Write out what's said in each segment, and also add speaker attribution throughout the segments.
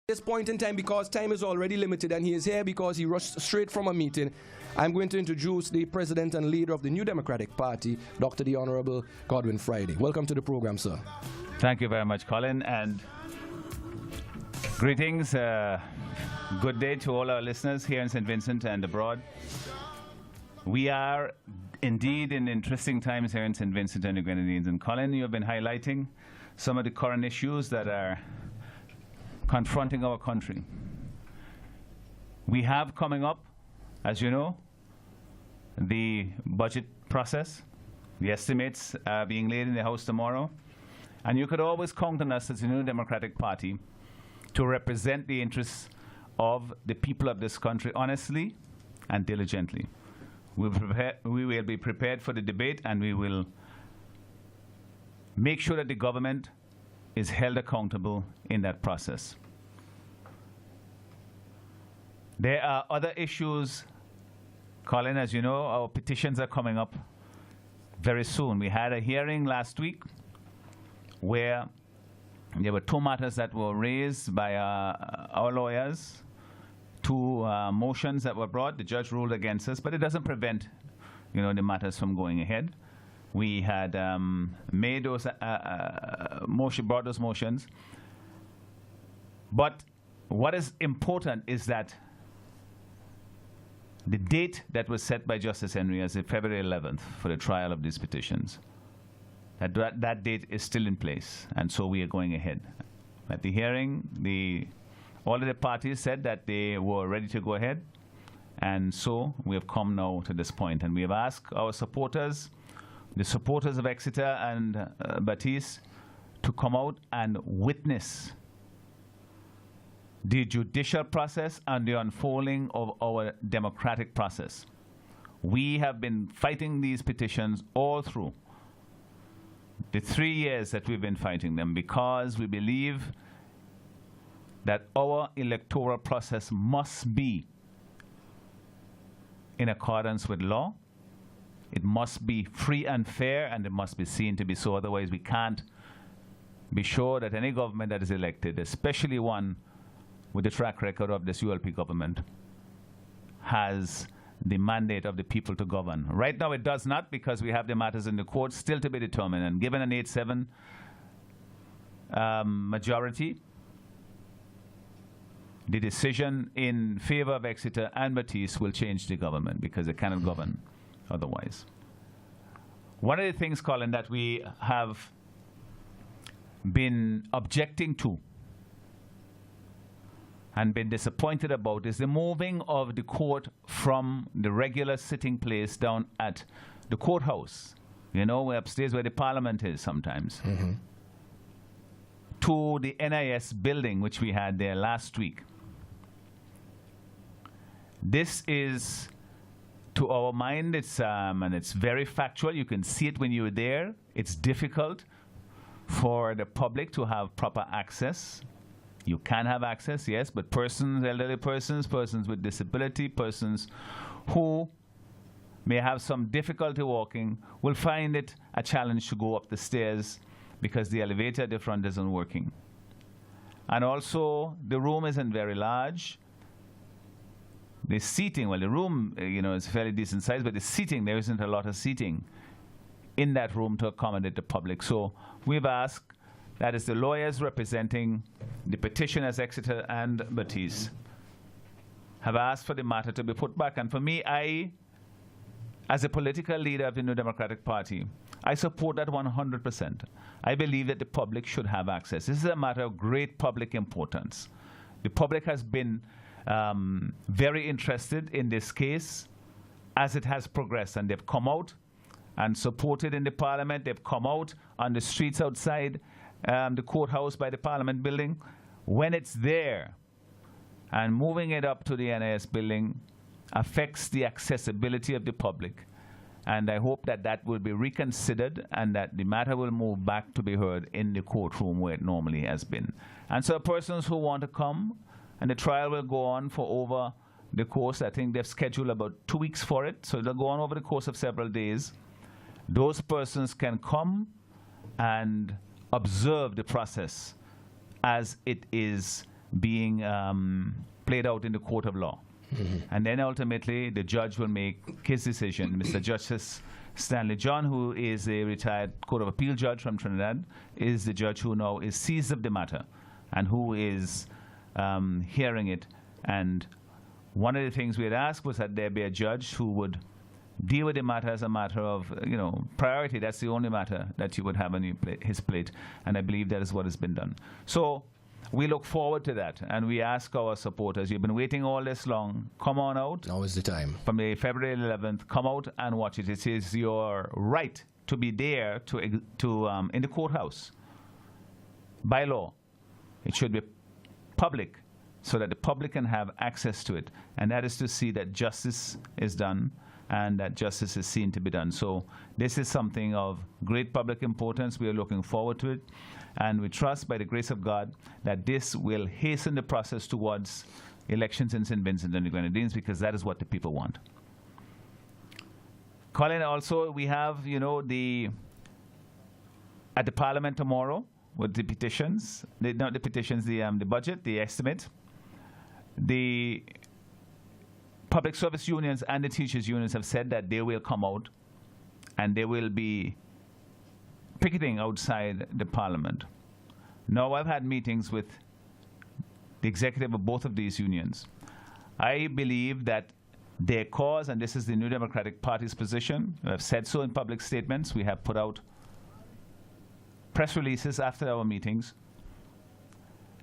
Speaker 1: This point in time, because time is already limited and he is here because he rushed straight from a meeting, I'm going to introduce the president and leader of the New Democratic Party, Dr. the Honorable Godwin Friday. Welcome to the program, sir.
Speaker 2: Thank you very much, Colin, and greetings. Good day to all our listeners here in St. Vincent and abroad. We are indeed in interesting times here in St. Vincent and the Grenadines. And Colin, you have been highlighting some of the current issues that are confronting our country. We have coming up, as you know, the budget process. The estimates are being laid in the House tomorrow. And you could always count on us as the New Democratic Party to represent the interests of the people of this country honestly and diligently. We will be prepared for the debate, and we will make sure that the government is held accountable in that process. There are other issues, Colin, as you know, our petitions are coming up very soon. We had a hearing last week where there were two matters that were raised by our lawyers, two motions that were brought. The judge ruled against us, but it doesn't prevent, the matters from going ahead. We had made those brought those motions. But what is important is that the date that was set by Justice Henry as February 11th for the trial of these petitions, that date is still in place, and so we are going ahead. At the hearing, all of the parties said that they were ready to go ahead, and so we have come now to this point, and we have asked our supporters, the supporters of Exeter and Baptiste, to come out and witness the judicial process and the unfolding of our democratic process. We have been fighting these petitions all through the 3 years that we've been fighting them, because we believe that our electoral process must be in accordance with law. It must be free and fair, and it must be seen to be so. Otherwise, we can't be sure that any government that is elected, especially one with the track record of this ULP government, has the mandate of the people to govern. Right now it does not, because we have the matters in the court still to be determined, and given an 8-7 majority, the decision in favor of Exeter and Baptiste will change the government, because they cannot govern otherwise. One of the things, Colin, that we have been objecting to and been disappointed about is the moving of the court from the regular sitting place down at the courthouse, where upstairs where the parliament is sometimes, to the NIS building, which we had there last week. This is, to our mind, and it's very factual. You can see it when you're there. It's difficult for the public to have proper access. You can have access, yes, but persons, elderly persons, persons with disability, persons who may have some difficulty walking will find it a challenge to go up the stairs because the elevator at the front isn't working. And also, the room isn't very large. The seating, well, the room, is fairly decent size, but the seating, there isn't a lot of seating in that room to accommodate the public. So we've asked, that is the lawyers representing the petitioners, Exeter and Baptiste, have asked for the matter to be put back. And for me, as a political leader of the New Democratic Party, I support that 100%. I believe that the public should have access. This is a matter of great public importance. The public has been very interested in this case as it has progressed, and they've come out and supported in the parliament. They've come out on the streets outside the courthouse by the Parliament building. When it's there, and moving it up to the NIS building affects the accessibility of the public. And I hope that that will be reconsidered, and that the matter will move back to be heard in the courtroom where it normally has been. And so persons who want to come, and the trial will go on for over the course, I think they've scheduled about 2 weeks for it, so it'll go on over the course of several days. Those persons can come and observe the process as it is being played out in the court of law. And then ultimately, the judge will make his decision. Mr. Justice Stanley John, who is a retired Court of Appeal judge from Trinidad, is the judge who now is seized of the matter and who is hearing it. And one of the things we had asked was that there be a judge who would deal with the matter as a matter of, priority. That's the only matter that you would have on his plate. And I believe that is what has been done. So we look forward to that, and we ask our supporters, you've been waiting all this long, come on out.
Speaker 1: Now is the time.
Speaker 2: From the February 11th, come out and watch it. It is your right to be there in the courthouse. By law, it should be public so that the public can have access to it. And that is to see that justice is done and that justice is seen to be done. So this is something of great public importance. We are looking forward to it. And we trust, by the grace of God, that this will hasten the process towards elections in St. Vincent and the Grenadines, because that is what the people want. Colin, also, we have, at the Parliament tomorrow, with the petitions, not the petitions, the budget, the estimate, the public service unions and the teachers unions have said that they will come out and they will be picketing outside the Parliament. Now, I've had meetings with the executive of both of these unions. I believe that their cause, and this is the New Democratic Party's position, we have said so in public statements, we have put out press releases after our meetings.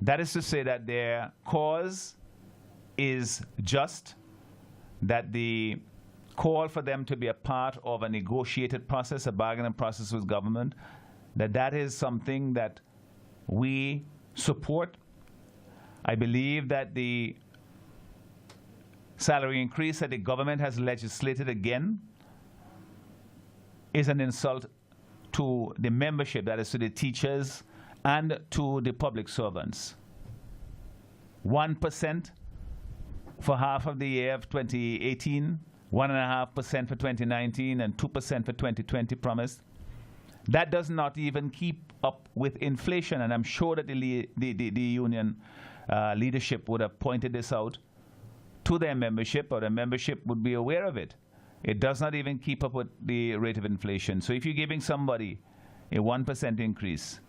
Speaker 2: That is to say that their cause is just, that the call for them to be a part of a negotiated process, a bargaining process with government, that is something that we support. I believe that the salary increase that the government has legislated again is an insult to the membership, that is to the teachers and to the public servants. 1% for half of the year of 2018, 1.5% for 2019, and 2% for 2020 promised. That does not even keep up with inflation, and I'm sure that the union leadership would have pointed this out to their membership, or their membership would be aware of it. It does not even keep up with the rate of inflation. So if you're giving somebody a 1% increase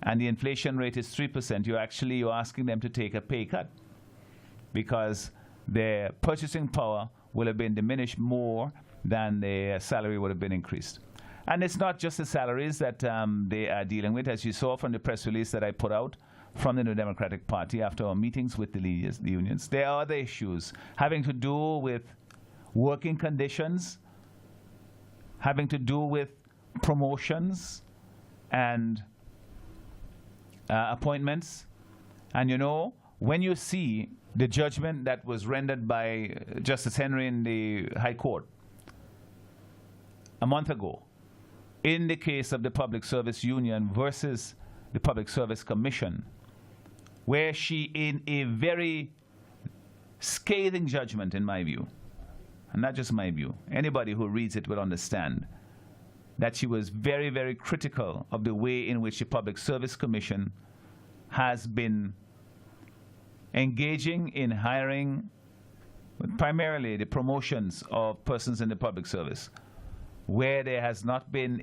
Speaker 2: and the inflation rate is 3%, you're asking them to take a pay cut, because their purchasing power will have been diminished more than their salary would have been increased. And it's not just the salaries that they are dealing with, as you saw from the press release that I put out from the New Democratic Party after our meetings with the unions. There are other issues having to do with working conditions, having to do with promotions and appointments. And when you see the judgment that was rendered by Justice Henry in the High Court a month ago, in the case of the Public Service Union versus the Public Service Commission, where she, in a very scathing judgment, in my view, and not just my view, anybody who reads it will understand that she was very, very critical of the way in which the Public Service Commission has been engaging in hiring, primarily the promotions of persons in the public service, where there has not been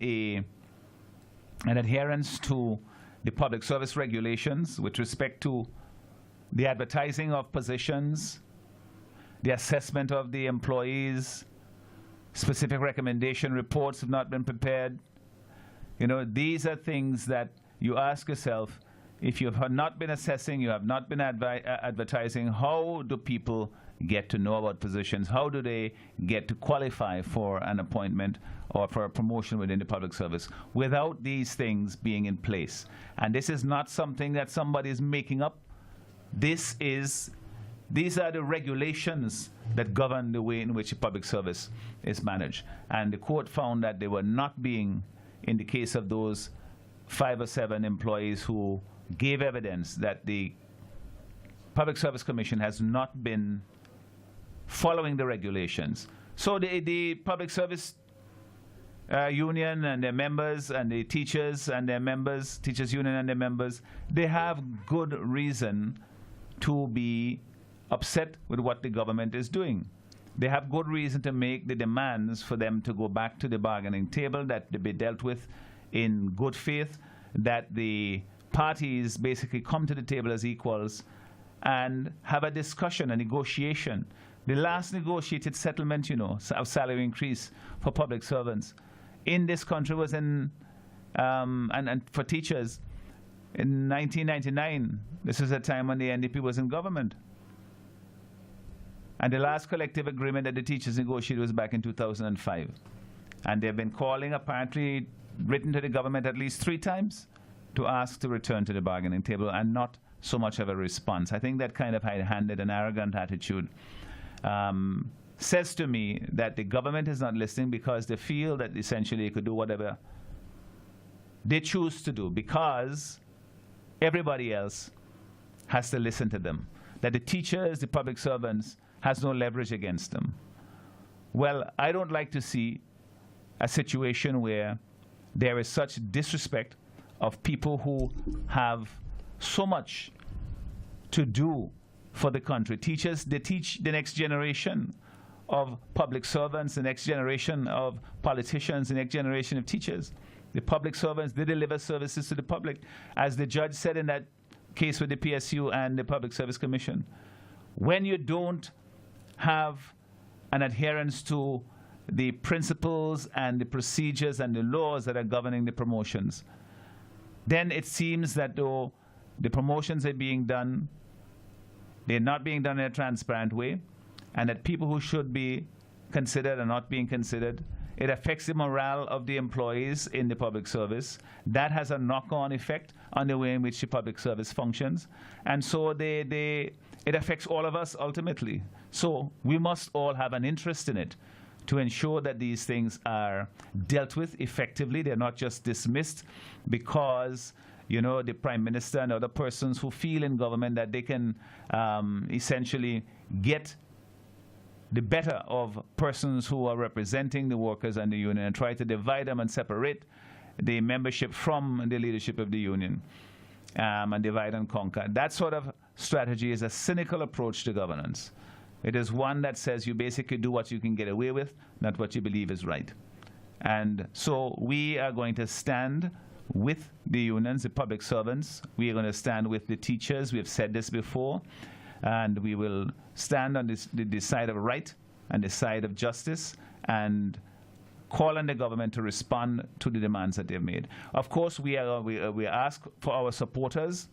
Speaker 2: an adherence to the public service regulations with respect to the advertising of positions, the assessment of the employees, specific recommendation reports have not been prepared. These are things that you ask yourself, if you have not been assessing, you have not been advertising, how do people get to know about positions? How do they get to qualify for an appointment or for a promotion within the public service without these things being in place? And this is not something that somebody is making up. These are the regulations that govern the way in which the public service is managed. And the court found that they were not being, in the case of those 5 or 7 employees who gave evidence, that the Public Service Commission has not been following the regulations. So the Public Service Union and their members, and the teachers and their members, Teachers Union and their members, they have good reason to be upset with what the government is doing. They have good reason to make the demands for them to go back to the bargaining table, that they be dealt with in good faith, that the parties basically come to the table as equals and have a discussion, a negotiation. The last negotiated settlement, you know, of salary increase for public servants in this country was in, and for teachers, in 1999. This is a time when the NDP was in government. And the last collective agreement that the teachers negotiated was back in 2005. And they've been calling, apparently, written to the government at least 3 times to ask to return to the bargaining table, and not so much of a response. I think that kind of high-handed and arrogant attitude says to me that the government is not listening because they feel that essentially they could do whatever they choose to do, because everybody else has to listen to them. That the teachers, the public servants, has no leverage against them. Well, I don't like to see a situation where there is such disrespect of people who have so much to do for the country. Teachers, they teach the next generation of public servants, the next generation of politicians, the next generation of teachers. The public servants, they deliver services to the public. As the judge said in that case with the PSU and the Public Service Commission, when you don't have an adherence to the principles and the procedures and the laws that are governing the promotions, then it seems that though the promotions are being done, they're not being done in a transparent way, and that people who should be considered are not being considered. It affects the morale of the employees in the public service. That has a knock-on effect on the way in which the public service functions. And so it affects all of us ultimately. So we must all have an interest in it to ensure that these things are dealt with effectively. They're not just dismissed because, you know, the Prime Minister and other persons who feel in government that they can essentially get the better of persons who are representing the workers and the union and try to divide them and separate the membership from the leadership of the union and divide and conquer. That sort of strategy is a cynical approach to governance. It is one that says you basically do what you can get away with, not what you believe is right. And so we are going to stand with the unions, the public servants. We are going to stand with the teachers. We have said this before. And we will stand on the side of right and the side of justice and call on the government to respond to the demands that they've made. Of course, we ask for our supporters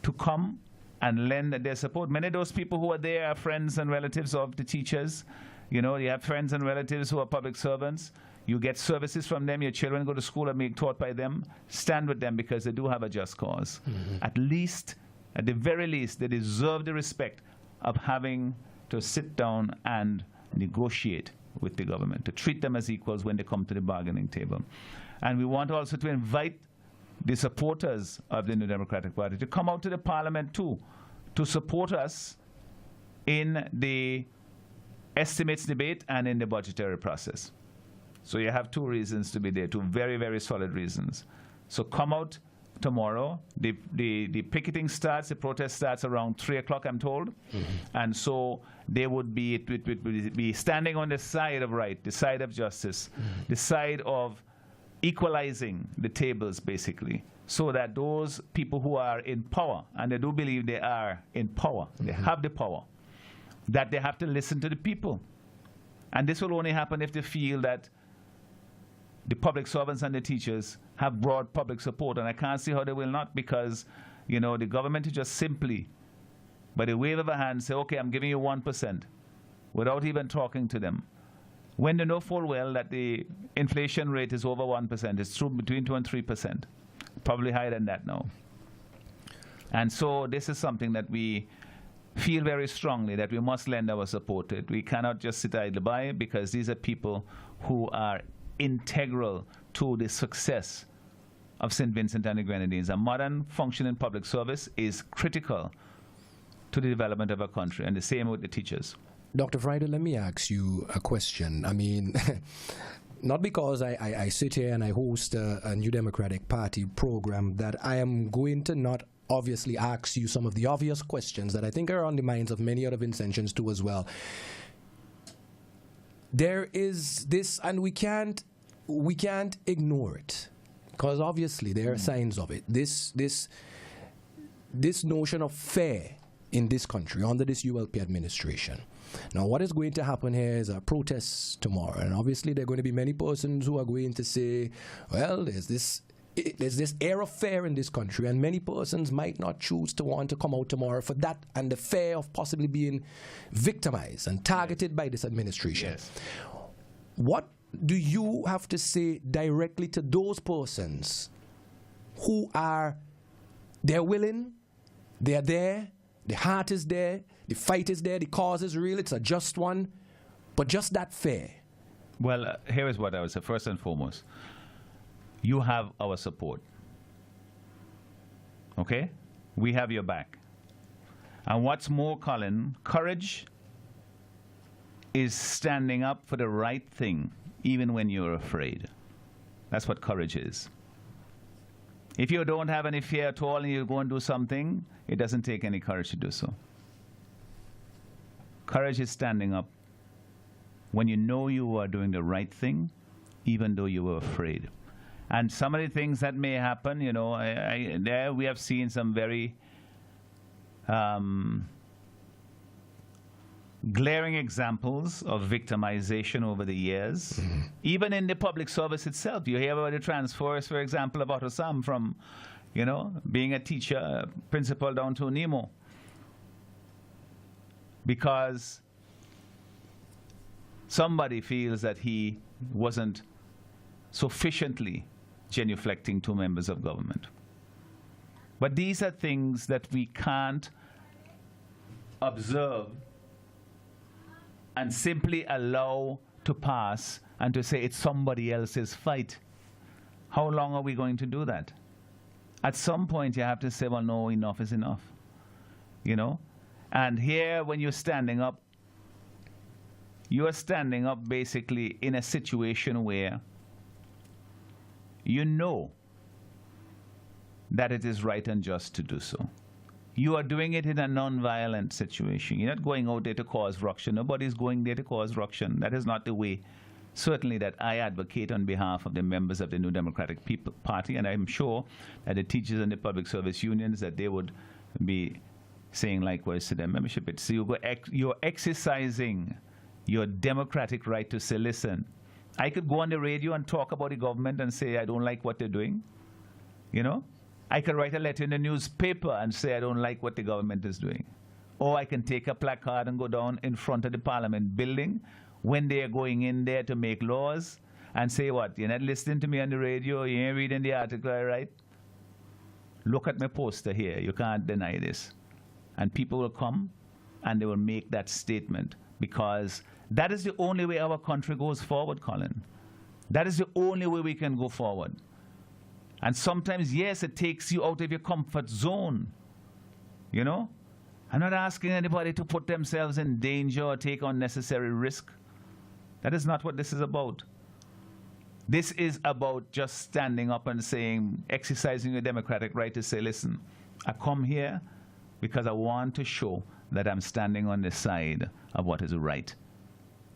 Speaker 2: to come and lend their support. Many of those people who are there are friends and relatives of the teachers. You know, you have friends and relatives who are public servants. You get services from them. Your children go to school and being taught by them. Stand with them because they do have a just cause. Mm-hmm. At the very least, they deserve the respect of having to sit down and negotiate with the government, to treat them as equals when they come to the bargaining table. And we want also to invite the supporters of the New Democratic Party to come out to the Parliament too, to support us in the estimates debate and in the budgetary process. So you have 2 reasons to be there, 2 very, very solid reasons. So come out tomorrow. The picketing starts, the protest starts around 3 o'clock, I'm told. Mm-hmm. And so they would be standing on the side of right, the side of justice, mm-hmm. the side of equalizing the tables, basically, so that those people who are in power, and they do believe they are in power, mm-hmm. they have the power, that they have to listen to the people. And this will only happen if they feel that the public servants and the teachers have broad public support, and I can't see how they will not, because, you know, the government is just simply, by the wave of a hand, say, okay, I'm giving you 1%, without even talking to them. When they know full well that the inflation rate is over 1%, it's true between 2 and 3%, probably higher than that now. And so this is something that we feel very strongly that we must lend our support to it. We cannot just sit idle by, because these are people who are integral to the success of St. Vincent and the Grenadines. A modern functioning public service is critical to the development of our country, and the same with the teachers.
Speaker 1: Dr. Friday, let me ask you a question. I mean, not because I sit here and I host a New Democratic Party program that I am going to not obviously ask you some of the obvious questions that I think are on the minds of many other Vincentians too as well. There is this, and we can't ignore it, because obviously there are signs of it. This notion of fear in this country under this ULP administration. Now, what is going to happen here is a protest tomorrow, and obviously there are going to be many persons who are going to say, well, there's this air of fear in this country, and many persons might not choose to want to come out tomorrow for that and the fear of possibly being victimized and targeted by this administration.
Speaker 2: Yes.
Speaker 1: What do you have to say directly to those persons who they're willing, they're there, the heart is there, the fight is there, the cause is real, it's a just one, but just that fear?
Speaker 2: Well, here is what I would say. First and foremost, you have our support. Okay? We have your back. And what's more, Colin, courage is standing up for the right thing, even when you're afraid. That's what courage is. If you don't have any fear at all and you go and do something, it doesn't take any courage to do so. Courage is standing up when you know you are doing the right thing, even though you were afraid. And some of the things that may happen, you know, there we have seen some very glaring examples of victimization over the years. Mm-hmm. Even in the public service itself. You hear about the transfers, for example, of Otto Sam from, you know, being a teacher, principal down to Nemo. Because somebody feels that he wasn't sufficiently genuflecting to members of government. But these are things that we can't observe and simply allow to pass and to say it's somebody else's fight. How long are we going to do that? At some point you have to say, well, no, enough is enough. You know? And here, when you're standing up basically in a situation where you know that it is right and just to do so. You are doing it in a non-violent situation. You're not going out there to cause ruction. Nobody's going there to cause ruction. That is not the way, certainly, that I advocate on behalf of the members of the New Democratic Party, and I'm sure that the teachers and the public service unions, that they would be saying likewise to their membership. So you're exercising your democratic right to say, listen, I could go on the radio and talk about the government and say I don't like what they're doing. You know? I could write a letter in the newspaper and say I don't like what the government is doing. Or I can take a placard and go down in front of the Parliament building when they are going in there to make laws and say, what, you're not listening to me on the radio, you ain't reading the article I write? Look at my poster here, you can't deny this. And people will come and they will make that statement, because that is the only way our country goes forward, Colin. That is the only way we can go forward. And sometimes, yes, it takes you out of your comfort zone. You know? I'm not asking anybody to put themselves in danger or take unnecessary risk. That is not what this is about. This is about just standing up and saying, exercising your democratic right to say, listen, I come here because I want to show that I'm standing on the side of what is right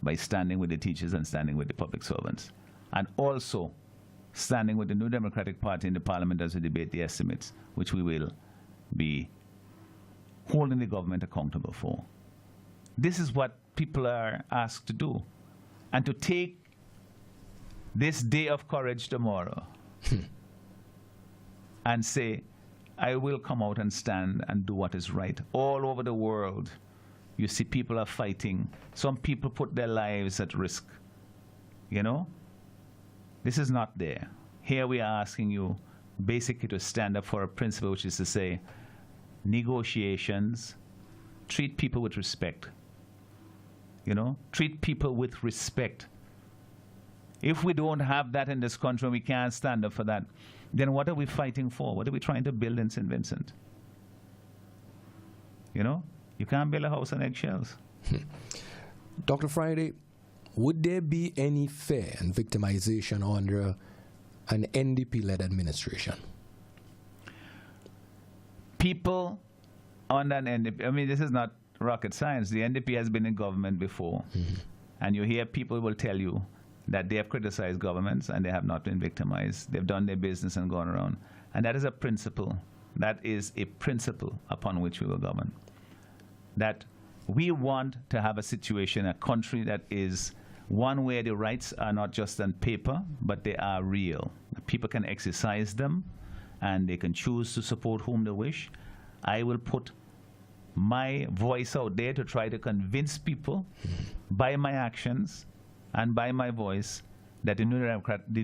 Speaker 2: by standing with the teachers and standing with the public servants. And also standing with the New Democratic Party in the Parliament as we debate the estimates, which we will be holding the government accountable for. This is what people are asked to do. And to take this day of courage tomorrow and say, I will come out and stand and do what is right. All over the world, you see people are fighting. Some people put their lives at risk. You know? This is not there. Here we are asking you basically to stand up for a principle, which is to say, negotiations, treat people with respect. You know? Treat people with respect. If we don't have that in this country and we can't stand up for that, then what are we fighting for? What are we trying to build in St. Vincent? You know? You can't build a house on eggshells.
Speaker 1: Dr. Friday, would there be any fear and victimization under an NDP-led administration?
Speaker 2: people on that NDP, I mean, this is not rocket science. The NDP has been in government before. And you hear people will tell you that they have criticized governments and they have not been victimized. They've done their business and gone around. And that is a principle. That is a principle upon which we will govern. That we want to have a situation, a country that is one where the rights are not just on paper, but they are real. People can exercise them and they can choose to support whom they wish. I will put my voice out there to try to convince people by my actions and by my voice that the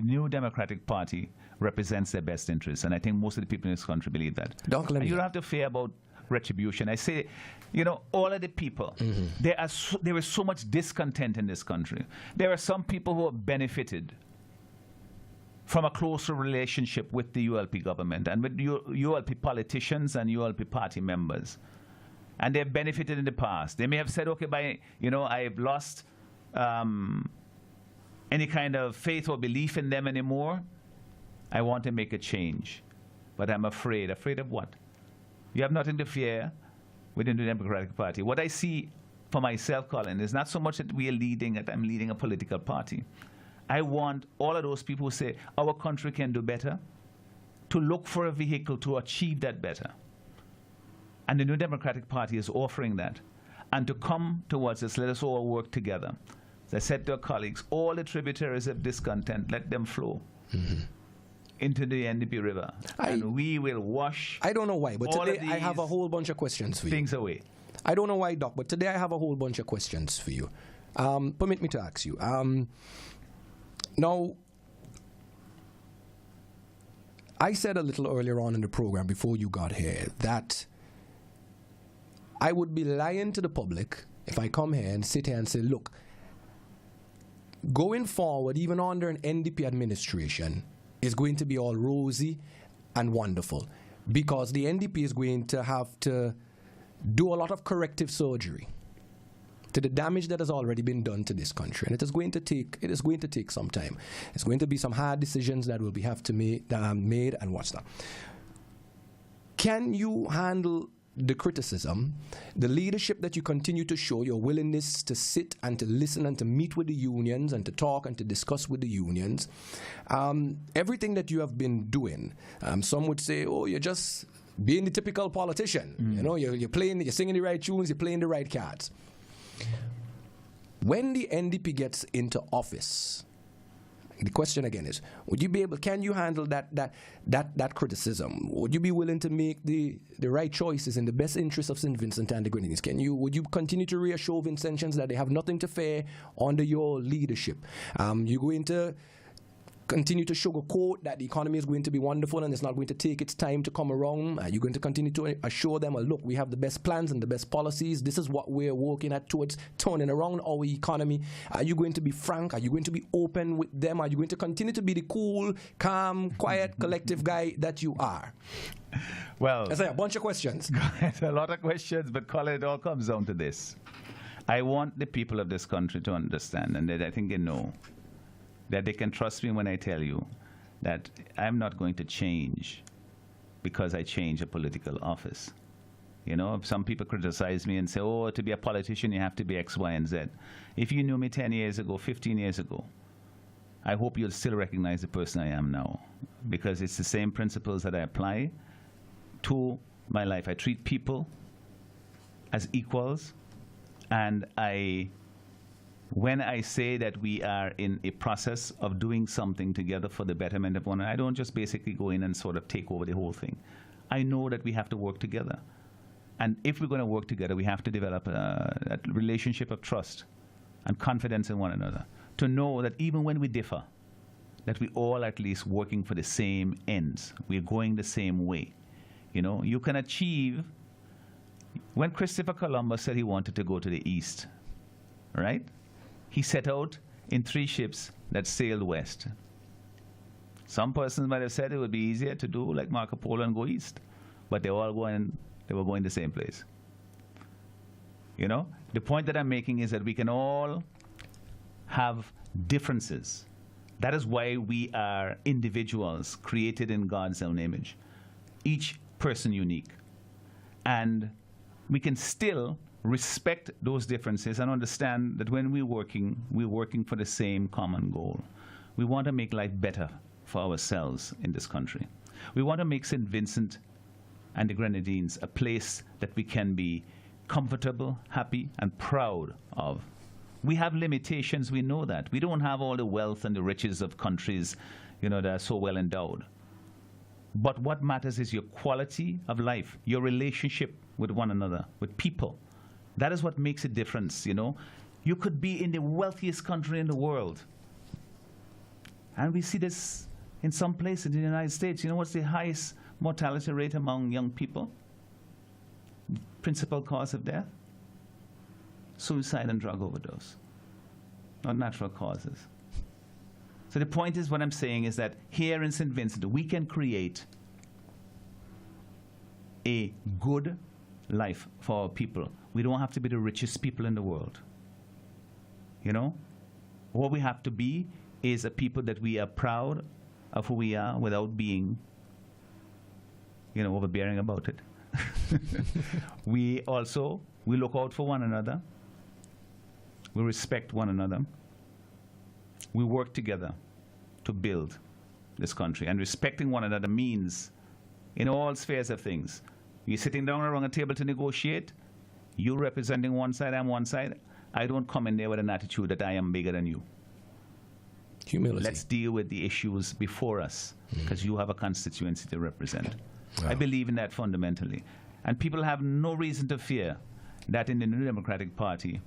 Speaker 2: New Democratic Party represents their best interests. And I think most of the people in this country believe that. And you don't have to fear about retribution. I say, you know, all of the people, there is so much discontent in this country. There are some people who have benefited from a closer relationship with the ULP government and with ULP politicians and ULP party members. And they've benefited in the past. They may have said, okay, I've lost any kind of faith or belief in them anymore. I want to make a change. But I'm afraid. Afraid of what? You have nothing to fear within the Democratic Party. What I see for myself, Colin, is not so much that I'm leading a political party. I want all of those people who say our country can do better to look for a vehicle to achieve that better. And the New Democratic Party is offering that. And to come towards us, let us all work together. As I said to our colleagues, all the tributaries of discontent, let them flow into the NDP River. And we will wash.
Speaker 1: I don't know why, but today I have a whole bunch of questions for you.
Speaker 2: Things away.
Speaker 1: I don't know why, Doc, but today I have a whole bunch of questions for you. Permit me to ask you. Now, I said a little earlier on in the program before you got here that I would be lying to the public if I come here and sit here and say, look, going forward, even under an NDP administration, is going to be all rosy and wonderful because the NDP is going to have to do a lot of corrective surgery to the damage that has already been done to this country, and it is going to take some time. It's going to be some hard decisions that will have to made and what's that. Can you handle the criticism, the leadership that you continue to show, your willingness to sit and to listen and to meet with the unions and to talk and to discuss with the unions, everything that you have been doing? Some would say, oh, you're just being the typical politician. You know, you're singing the right tunes, you're playing the right cards. When the NDP gets into office, the question again is, can you handle that criticism? Would you be willing to make the right choices in the best interest of St. Vincent and the Grenadines? Would you continue to reassure Vincentians that they have nothing to fear under your leadership? You're going to continue to sugarcoat that the economy is going to be wonderful and it's not going to take its time to come around? Are you going to continue to assure them, look, we have the best plans and the best policies. This is what we're working at towards turning around our economy. Are you going to be frank? Are you going to be open with them? Are you going to continue to be the cool, calm, quiet, collective guy that you are?
Speaker 2: Well,
Speaker 1: I say a bunch of questions.
Speaker 2: It's a lot of questions, but Colin, it all comes down to this. I want the people of this country to understand, and that I think they know, that they can trust me when I tell you that I'm not going to change because I change a political office. You know, some people criticize me and say, oh, to be a politician, you have to be X, Y, and Z. If you knew me 10 years ago, 15 years ago, I hope you'll still recognize the person I am now, because it's the same principles that I apply to my life. I treat people as equals, and when I say that we are in a process of doing something together for the betterment of one another, I don't just basically go in and sort of take over the whole thing. I know that we have to work together. And if we're going to work together, we have to develop a relationship of trust and confidence in one another, to know that even when we differ, that we all at least working for the same ends. We're going the same way. You know, you can achieve, when Christopher Columbus said he wanted to go to the east, right? He set out in 3 ships that sailed west. Some persons might have said it would be easier to do like Marco Polo and go east, but they were going the same place. You know, the point that I'm making is that we can all have differences. That is why we are individuals created in God's own image. Each person unique. And we can still respect those differences and understand that when we're working for the same common goal. We want to make life better for ourselves in this country. We want to make St. Vincent and the Grenadines a place that we can be comfortable, happy, and proud of. We have limitations, we know that. We don't have all the wealth and the riches of countries, that are so well endowed. But what matters is your quality of life, your relationship with one another, with people. That is what makes a difference, You could be in the wealthiest country in the world. And we see this in some places in the United States. You know what's the highest mortality rate among young people? Principal cause of death? Suicide and drug overdose, not natural causes. So the point is, what I'm saying is that here in St. Vincent, we can create a good life for our people. We don't have to be the richest people in the world. What we have to be is a people that we are proud of who we are without being, overbearing about it. We look out for one another. We respect one another. We work together to build this country. And respecting one another means, in all spheres of things, you're sitting down around a table to negotiate, you representing one side, I'm one side. I don't come in there with an attitude that I am bigger than you.
Speaker 1: Humility.
Speaker 2: Let's deal with the issues before us, because you have a constituency to represent. Wow. I believe in that fundamentally. And people have no reason to fear that in the New Democratic Party,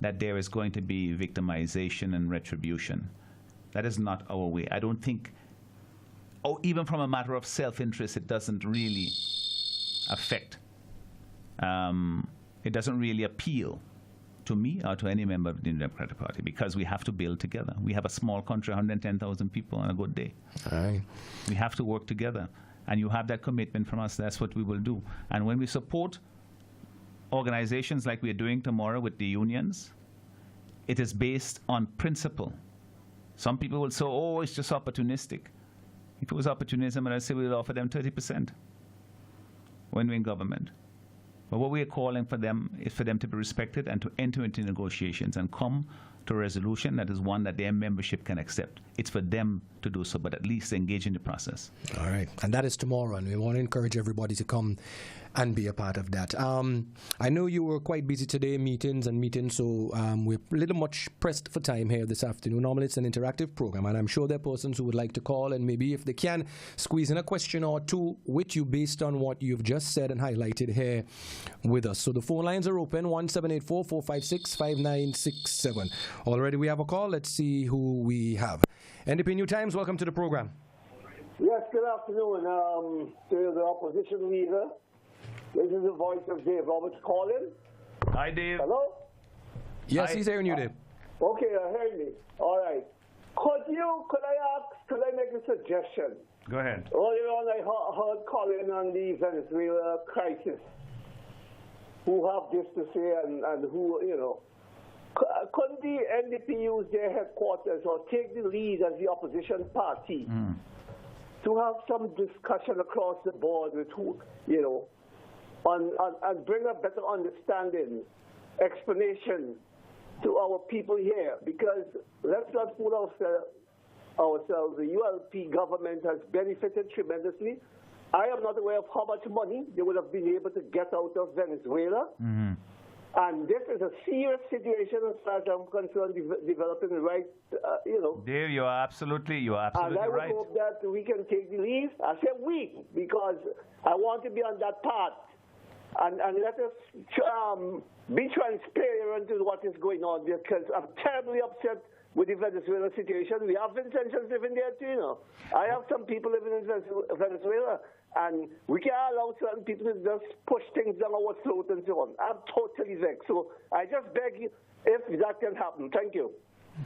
Speaker 2: that there is going to be victimization and retribution. That is not our way. I don't think, even from a matter of self-interest, it doesn't really affect, it doesn't really appeal to me or to any member of the New Democratic Party, because we have to build together. We have a small country, 110,000 people on a good day.
Speaker 1: All right.
Speaker 2: We have to work together. And you have that commitment from us, that's what we will do. And when we support organizations like we're doing tomorrow with the unions, it is based on principle. Some people will say, it's just opportunistic. If it was opportunism, I'd say we'll offer them 30% when we're in government. But what we are calling for them is for them to be respected and to enter into negotiations and come to a resolution that is one that their membership can accept. It's for them to do so, but at least engage in the process.
Speaker 1: All right. And that is tomorrow, and we want to encourage everybody to come and be a part of that. I know you were quite busy today, meetings, so we're a little much pressed for time here this afternoon. Normally it's an interactive program, and I'm sure there are persons who would like to call and maybe, if they can, squeeze in a question or two with you based on what you've just said and highlighted here with us. So the phone lines are open, 1-784-456-5967. Already we have a call. Let's see who we have. NDP New Times, welcome to the program.
Speaker 3: Yes, good afternoon to the opposition leader. This is the voice of Dave Roberts calling.
Speaker 2: Hi, Dave.
Speaker 3: Hello?
Speaker 1: Yes,
Speaker 2: Hi.
Speaker 1: he's hearing you, Dave.
Speaker 3: Okay, I heard me. All right. Could I make a suggestion?
Speaker 2: Go ahead.
Speaker 3: Earlier on, I heard calling on the Venezuela crisis. Who have this to say and who, couldn't the NDP use their headquarters or take the lead as the opposition party to have some discussion across the board with who, and bring a better understanding, explanation to our people here? Because let's not fool ourselves. The ULP government has benefited tremendously. I am not aware of how much money they would have been able to get out of Venezuela. Mm-hmm. And this is a serious situation as far as I'm concerned, developing right,
Speaker 2: Dave, you are absolutely right.
Speaker 3: And I would hope that we can take the lead. I say we, because I want to be on that path. And let us be transparent to what is going on, because I'm terribly upset with the Venezuela situation. We have Vincentians living there too, I have some people living in Venezuela, and we can't allow certain people to just push things down our throat and so on. I'm totally vexed. So I just beg you if that can happen. Thank you.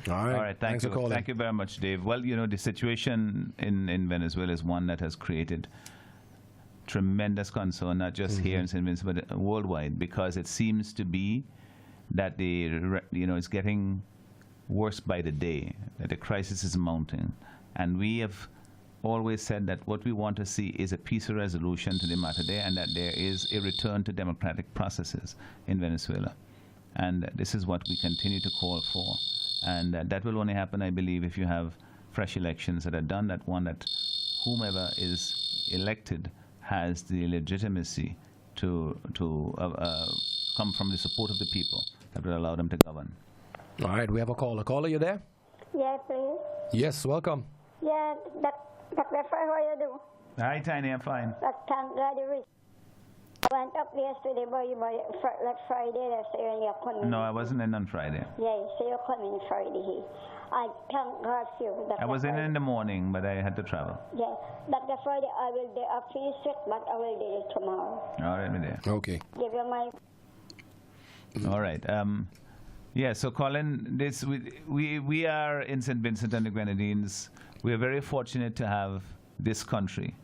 Speaker 1: All right.
Speaker 2: Thank you. Thank you very much, Dave. Well, the situation in Venezuela is one that has created tremendous concern, not just here in St. Vincent, but worldwide, because it seems to be that it's getting worse by the day, that the crisis is mounting. And we have always said that what we want to see is a peaceful resolution to the matter there, and that there is a return to democratic processes in Venezuela. And this is what we continue to call for. And that will only happen, I believe, if you have fresh elections that are done, that whomever is elected has the legitimacy to come from the support of the people that will allow them to govern.
Speaker 1: All right, we have a caller. Caller, you there?
Speaker 4: Yes, please.
Speaker 1: Yes, welcome.
Speaker 4: Yeah, Dr. Fry, how you do?
Speaker 2: Hi, Tiny, I'm fine.
Speaker 4: Thank God you reached. I went up yesterday, but like Friday, that's when you're coming.
Speaker 2: No, I wasn't in on Friday.
Speaker 4: Yeah, so you're coming Friday. I thank God for you. Dr.
Speaker 2: I was
Speaker 4: Friday.
Speaker 2: in the morning, but I had to travel.
Speaker 4: Yeah, Dr. Friday, I will do after you sick, but I will do it tomorrow.
Speaker 2: All right, me there.
Speaker 1: Okay.
Speaker 4: Give you my...
Speaker 2: All right. Yeah, so Colin, we are in St. Vincent and the Grenadines. We are very fortunate to have this country.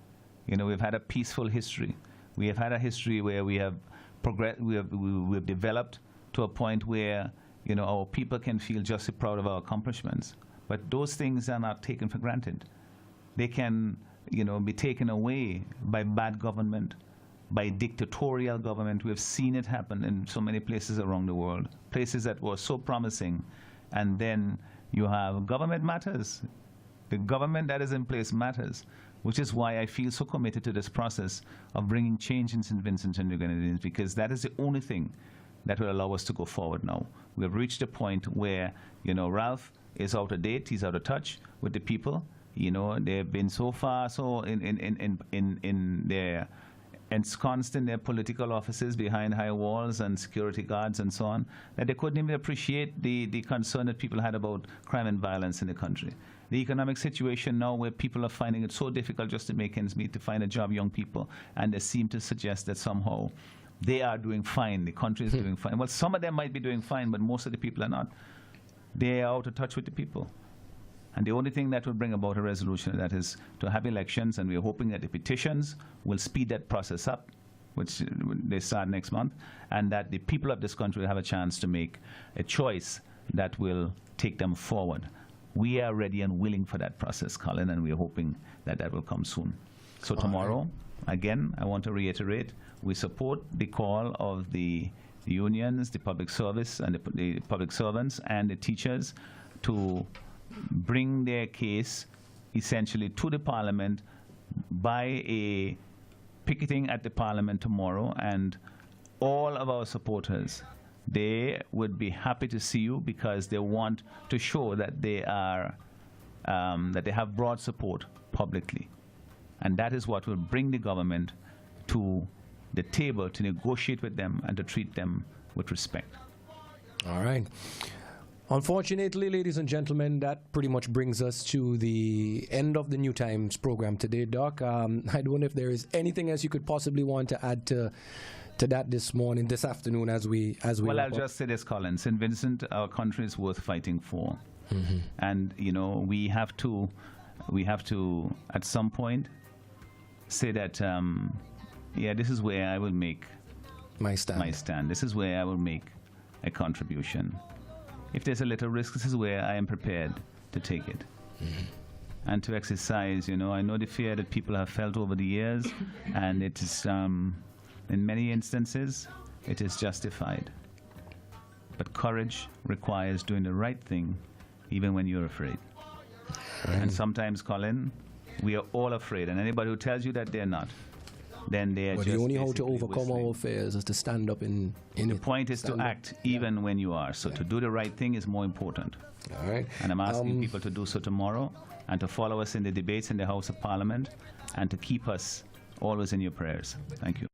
Speaker 2: You know, we've had a peaceful history. We have had a history where we have progressed, we have developed to a point where, you know, our people can feel justly proud of our accomplishments. But those things are not taken for granted. They can, you know, be taken away by bad government, by dictatorial government. We have seen it happen in so many places around the world, places that were so promising. And then you have government matters. The government that is in place matters, which is why I feel so committed to this process of bringing change in St. Vincent and the Grenadines, because that is the only thing that will allow us to go forward now. We have reached a point where, you know, Ralph is out of date, he's out of touch with the people. You know, they've been so far so in their ensconced in their political offices behind high walls and security guards and so on, that they couldn't even appreciate the concern that people had about crime and violence in the country. The economic situation now where people are finding it so difficult just to make ends meet, to find a job, young people, and they seem to suggest that somehow they are doing fine, the country is doing fine. Well, some of them might be doing fine, but most of the people are not. They are out of touch with the people. And the only thing that will bring about a resolution of that is to have elections, and we're hoping that the petitions will speed that process up, which they start next month, and that the people of this country will have a chance to make a choice that will take them forward. We are ready and willing for that process, Colin, and we're hoping that that will come soon. So tomorrow, again, I want to reiterate, we support the call of the unions, the public service, and the public servants, and the teachers to bring their case essentially to the Parliament by a picketing at the Parliament tomorrow, and all of our supporters, they would be happy to see you because they want to show that they are that they have broad support publicly, and that is what will bring the government to the table to negotiate with them and to treat them with respect. All
Speaker 1: right. Unfortunately, ladies and gentlemen, that pretty much brings us to the end of the New Times program today, Doc. I don't know if there is anything else you could possibly want to add to that this afternoon as we.
Speaker 2: Well, I'll just say this, Colin. St. Vincent, our country is worth fighting for, and you know we have to at some point say that yeah, this is where I will make
Speaker 1: my stand.
Speaker 2: This is where I will make a contribution. If there's a little risk, this is where I am prepared to take it. And to exercise, you know, I know the fear that people have felt over the years, and it is, in many instances, it is justified. But courage requires doing the right thing, even when you're afraid. And sometimes, Colin, we are all afraid, and anybody who tells you that they're not, then they are
Speaker 1: but
Speaker 2: just
Speaker 1: the only how to overcome
Speaker 2: whistling.
Speaker 1: our fears is to stand up in
Speaker 2: the point is to act even when you are. So to do the right thing is more important.
Speaker 1: All right.
Speaker 2: And I'm asking people to do so tomorrow, and to follow us in the debates in the House of Parliament, and to keep us always in your prayers. Thank you.